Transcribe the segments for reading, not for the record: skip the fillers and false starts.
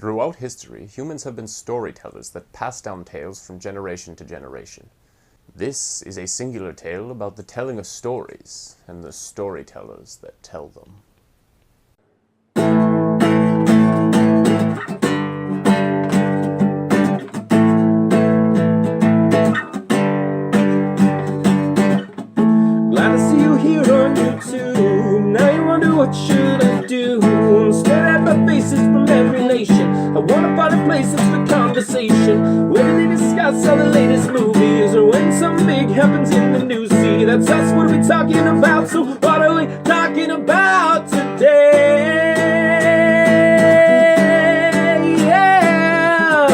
Throughout history, humans have been storytellers that pass down tales from generation to generation. This is a singular tale about the telling of stories and the storytellers that tell them. Glad to see you here on YouTube. Now you wonder what should I do. Stare at my faces from every nation. I wanna find a place that's for conversation, where they discuss all the latest movies, or when something big happens in the news. See, that's us, what are we talking about? So what are we talking about today? Yeah.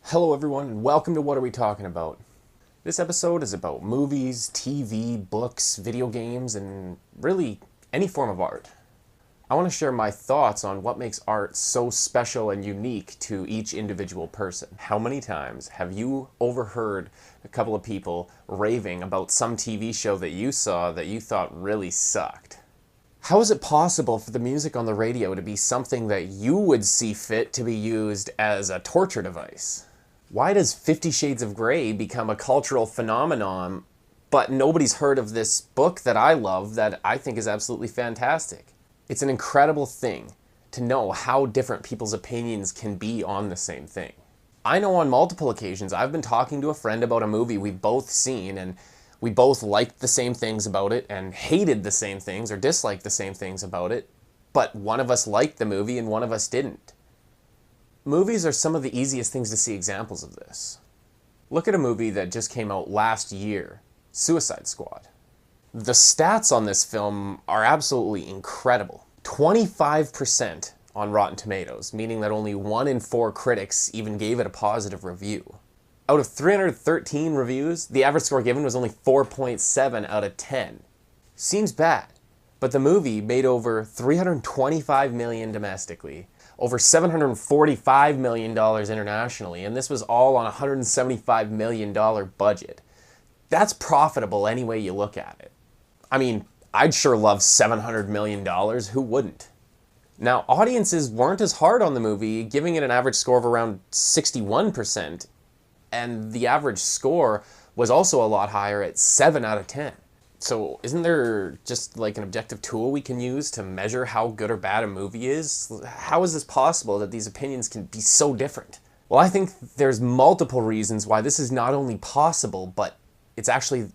Hello everyone, and welcome to What Are We Talking About? This episode is about movies, TV, books, video games, and really any form of art. I want to share my thoughts on what makes art so special and unique to each individual person. How many times have you overheard a couple of people raving about some TV show that you saw that you thought really sucked? How is it possible for the music on the radio to be something that you would see fit to be used as a torture device? Why does 50 Shades of Grey become a cultural phenomenon, but nobody's heard of this book that I love that I think is absolutely fantastic? It's an incredible thing to know how different people's opinions can be on the same thing. I know on multiple occasions I've been talking to a friend about a movie we've both seen, and we both liked the same things about it and hated the same things or disliked the same things about it, but one of us liked the movie and one of us didn't. Movies are some of the easiest things to see examples of this. Look at a movie that just came out last year, Suicide Squad. The stats on this film are absolutely incredible. 25% on Rotten Tomatoes, meaning that only 1 in 4 critics even gave it a positive review. Out of 313 reviews, the average score given was only 4.7 out of 10. Seems bad, but the movie made over $325 million domestically, over $745 million internationally, and this was all on a $175 million budget. That's profitable any way you look at it. I mean, I'd sure love $700 million, who wouldn't? Now, audiences weren't as hard on the movie, giving it an average score of around 61%, and the average score was also a lot higher at 7 out of 10. So isn't there just like an objective tool we can use to measure how good or bad a movie is? How is this possible that these opinions can be so different? Well, I think there's multiple reasons why this is not only possible, but it's actually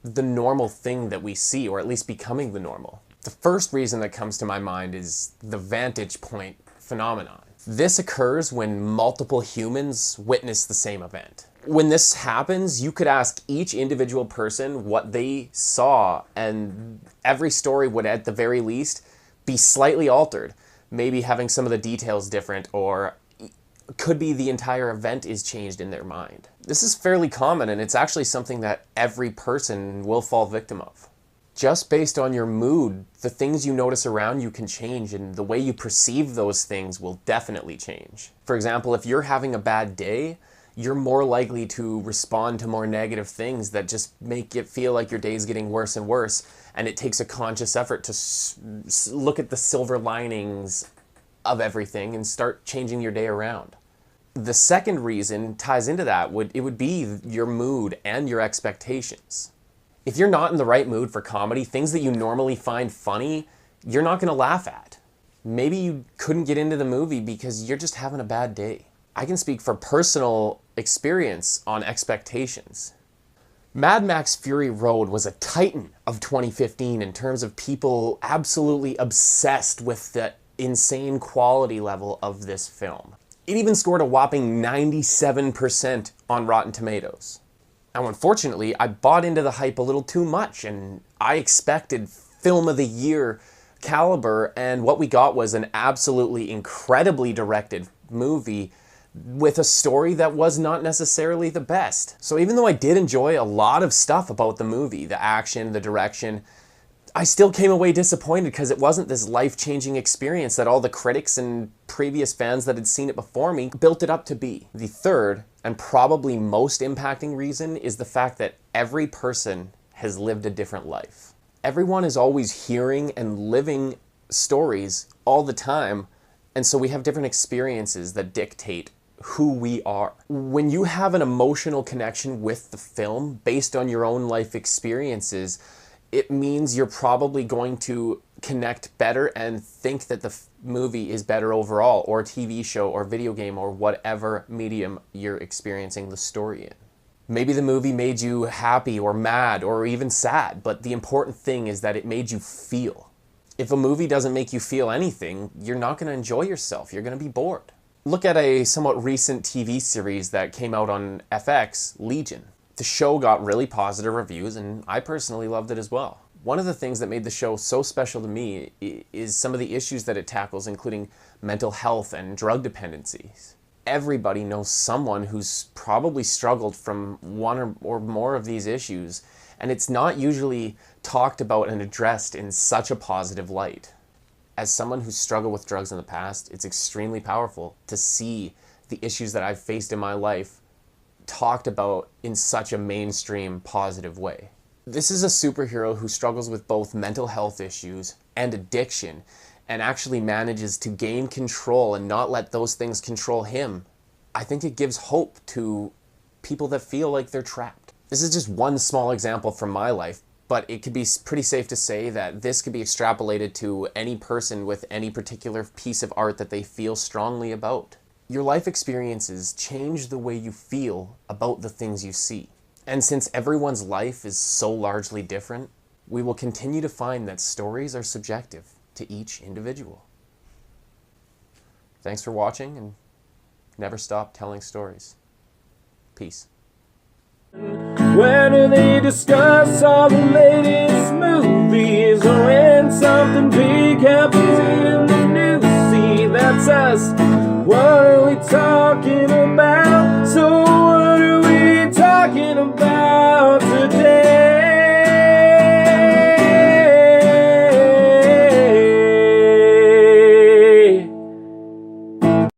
the normal thing that we see, or at least becoming the normal. The first reason that comes to my mind is the vantage point phenomenon. This occurs when multiple humans witness the same event. When this happens, you could ask each individual person what they saw, and every story would at the very least be slightly altered, maybe having some of the details different, or could be the entire event is changed in their mind. This is fairly common, and it's actually something that every person will fall victim of. Just based on your mood, the things you notice around you can change, and the way you perceive those things will definitely change. For example, if you're having a bad day, you're more likely to respond to more negative things that just make it feel like your day's getting worse and worse, and it takes a conscious effort to look at the silver linings of everything and start changing your day around. The second reason ties into that. It would be your mood and your expectations. If you're not in the right mood for comedy, things that you normally find funny, you're not going to laugh at. Maybe you couldn't get into the movie because you're just having a bad day. I can speak for personal experience on expectations. Mad Max Fury Road was a titan of 2015 in terms of people absolutely obsessed with the insane quality level of this film. It even scored a whopping 97% on Rotten Tomatoes. Now, unfortunately, I bought into the hype a little too much, and I expected film of the year caliber, and what we got was an absolutely incredibly directed movie with a story that was not necessarily the best. So even though I did enjoy a lot of stuff about the movie, the action, the direction, I still came away disappointed because it wasn't this life-changing experience that all the critics and previous fans that had seen it before me built it up to be. The third, and probably most impacting reason, is the fact that every person has lived a different life. Everyone is always hearing and living stories all the time, and so we have different experiences that dictate who we are. When you have an emotional connection with the film based on your own life experiences, it means you're probably going to connect better and think that the movie is better overall, or TV show or video game or whatever medium you're experiencing the story in. Maybe the movie made you happy or mad or even sad, but the important thing is that it made you feel. If a movie doesn't make you feel anything, you're not going to enjoy yourself. You're going to be bored. Look at a somewhat recent TV series that came out on FX, Legion. The show got really positive reviews, and I personally loved it as well. One of the things that made the show so special to me is some of the issues that it tackles, including mental health and drug dependencies. Everybody knows someone who's probably struggled from one or more of these issues, and it's not usually talked about and addressed in such a positive light. As someone who's struggled with drugs in the past, it's extremely powerful to see the issues that I've faced in my life talked about in such a mainstream positive way. This is a superhero who struggles with both mental health issues and addiction, and actually manages to gain control and not let those things control him. I think it gives hope to people that feel like they're trapped. This is just one small example from my life, but it could be pretty safe to say that this could be extrapolated to any person with any particular piece of art that they feel strongly about. Your life experiences change the way you feel about the things you see. And since everyone's life is so largely different, we will continue to find that stories are subjective to each individual. Thanks for watching, and never stop telling stories. Peace. Where do they discuss all the latest movies, or when something big happens in the news? See, that's us. What are we talking about?